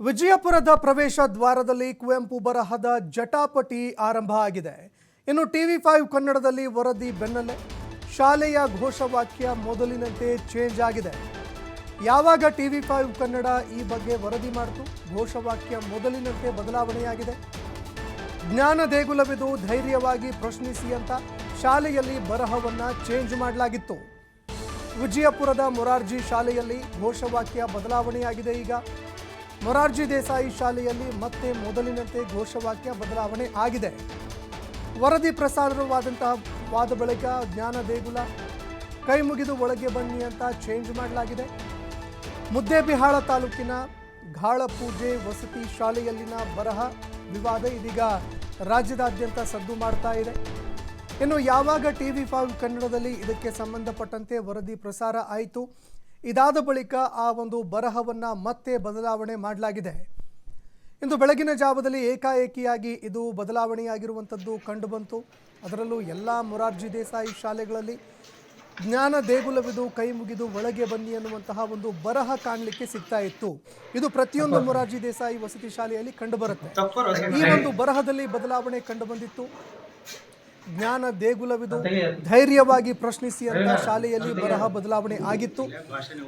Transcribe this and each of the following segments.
ವಿಜಯಪುರದ ಪ್ರವೇಶ ದ್ವಾರದಲ್ಲಿ ಕುವೆಂಪು ಬರಹದ ಜಟಾಪಟಿ ಆರಂಭ ಆಗಿದೆ. ಇನ್ನು ಟಿವಿ5 ಕನ್ನಡದಲ್ಲಿ ವರದಿ ಬೆನ್ನಲ್ಲೇ ಶಾಲೆಯ ಘೋಷವಾಕ್ಯ ಮೊದಲಿನಂತೆ ಚೇಂಜ್ ಆಗಿದೆ. ಯಾವಾಗ ಟಿವಿ5 ಕನ್ನಡ ಈ ಬಗ್ಗೆ ವರದಿ ಮಾಡಿತು, ಘೋಷವಾಕ್ಯ ಮೊದಲಿನಂತೆ ಬದಲಾವಣೆಯಾಗಿದೆ. ಜ್ಞಾನ ದೇಗುಲವಿದು, ಧೈರ್ಯವಾಗಿ ಪ್ರಶ್ನಿಸಿ ಅಂತ ಶಾಲೆಯಲ್ಲಿ ಬರಹವನ್ನ ಚೇಂಜ್ ಮಾಡಲಾಗಿತ್ತು. ವಿಜಯಪುರದ ಮೊರಾರ್ಜಿ ಶಾಲೆಯಲ್ಲಿ ಘೋಷವಾಕ್ಯ ಬದಲಾವಣೆಯಾಗಿದೆ. ಈಗ ಮೊರಾರ್ಜಿ ದೇಸಾಯಿ ಶಾಲೆಯಲ್ಲಿ ಮತ್ತೆ ಮೊದಲಿನಂತೆ ಘೋಷವಾಕ್ಯ ಬದಲಾವಣೆ ಆಗಿದೆ. ವರದಿ ಪ್ರಸಾರವಾದ ಬಳಿಕ ಜ್ಞಾನ ದೇಗುಲ ಕೈ ಮುಗಿದು ಒಳಗೆ ಬನ್ನಿ ಅಂತ ಚೇಂಜ್ ಮಾಡಲಾಗಿದೆ. ಮುದ್ದೇಬಿಹಾಳ ತಾಲೂಕಿನ ಗಾಳಪೂಜೆ ವಸತಿ ಶಾಲೆಯಲ್ಲಿನ ಬರಹ ವಿವಾದ ಇದೀಗ ರಾಜ್ಯದಾದ್ಯಂತ ಸದ್ದು ಮಾಡ್ತಾ ಇದೆ. ಇನ್ನು ಯಾವಾಗ ಟಿವಿ5 ಕನ್ನಡದಲ್ಲಿ ಇದಕ್ಕೆ ಸಂಬಂಧಪಟ್ಟಂತೆ ವರದಿ ಪ್ರಸಾರ ಆಯಿತು, ಇದಾದ ಬಳಿಕ ಆ ಒಂದು ಬರಹವನ್ನು ಮತ್ತೆ ಬದಲಾವಣೆ ಮಾಡಲಾಗಿದೆ. ಇಂದು ಬೆಳಗಿನ ಜಾವದಲ್ಲಿ ಏಕಾಏಕಿಯಾಗಿ ಇದು ಬದಲಾವಣೆಯಾಗಿರುವಂಥದ್ದು ಕಂಡುಬಂತು. ಅದರಲ್ಲೂ ಎಲ್ಲ ಮೊರಾರ್ಜಿ ದೇಸಾಯಿ ಶಾಲೆಗಳಲ್ಲಿ ಜ್ಞಾನ ದೇಗುಲವಿದು, ಕೈ ಮುಗಿದು ಒಳಗೆ ಬನ್ನಿ ಅನ್ನುವಂತಹ ಒಂದು ಬರಹ ಕಾಣಲಿಕ್ಕೆ ಸಿಗ್ತಾ ಇತ್ತು. ಇದು ಪ್ರತಿಯೊಂದು ಮೊರಾರ್ಜಿ ದೇಸಾಯಿ ವಸತಿ ಶಾಲೆಯಲ್ಲಿ ಕಂಡುಬರುತ್ತೆ. ಈ ಒಂದು ಬರಹದಲ್ಲಿ ಬದಲಾವಣೆ ಕಂಡುಬಂದಿತ್ತು. ಜ್ಞಾನ ದೇಗುಲವಿದು, ಧೈರ್ಯವಾಗಿ ಪ್ರಶ್ನಿಸಿ ಅಂತ ಶಾಲೆಯಲ್ಲಿ ಬರಹ ಬದಲಾವಣೆ ಆಗಿತ್ತು.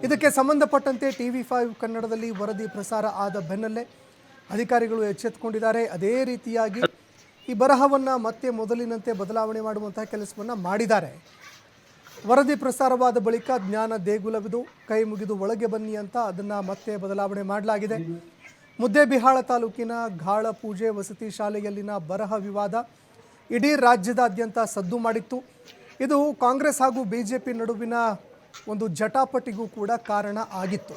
ಇದಕ್ಕೆ ಸಂಬಂಧಪಟ್ಟಂತೆ ಟಿವಿ5 ಕನ್ನಡದಲ್ಲಿ ವರದಿ ಪ್ರಸಾರ ಆದ ಬೆನ್ನಲ್ಲೇ ಅಧಿಕಾರಿಗಳು ಎಚ್ಚೆತ್ತುಕೊಂಡಿದ್ದಾರೆ. ಅದೇ ರೀತಿಯಾಗಿ ಈ ಬರಹವನ್ನು ಮತ್ತೆ ಮೊದಲಿನಂತೆ ಬದಲಾವಣೆ ಮಾಡುವಂತಹ ಕೆಲಸವನ್ನು ಮಾಡಿದ್ದಾರೆ. ವರದಿ ಪ್ರಸಾರವಾದ ಬಳಿಕ ಜ್ಞಾನ ದೇಗುಲವಿದು, ಕೈ ಮುಗಿದು ಒಳಗೆ ಬನ್ನಿ ಅಂತ ಅದನ್ನು ಮತ್ತೆ ಬದಲಾವಣೆ ಮಾಡಲಾಗಿದೆ. ಮುದ್ದೇಬಿಹಾಳ ತಾಲೂಕಿನ ಗಾಳಪೂಜೆ ವಸತಿ ಶಾಲೆಯಲ್ಲಿನ ಬರಹ ವಿವಾದ ಇಡೀ ರಾಜ್ಯದಾದ್ಯಂತ ಸದ್ದು ಮಾಡಿತ್ತು. ಇದು ಕಾಂಗ್ರೆಸ್ ಹಾಗೂ ಬಿಜೆಪಿ ನಡುವಿನ ಒಂದು ಜಟಾಪಟಿಗೂ ಕೂಡ ಕಾರಣ ಆಗಿತ್ತು.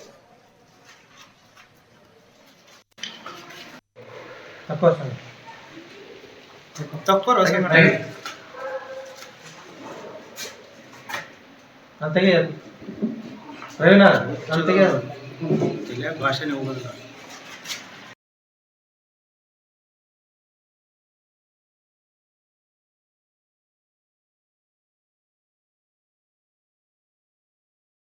ಭಾಷೆ ಹೋಗೋದಿಲ್ಲ.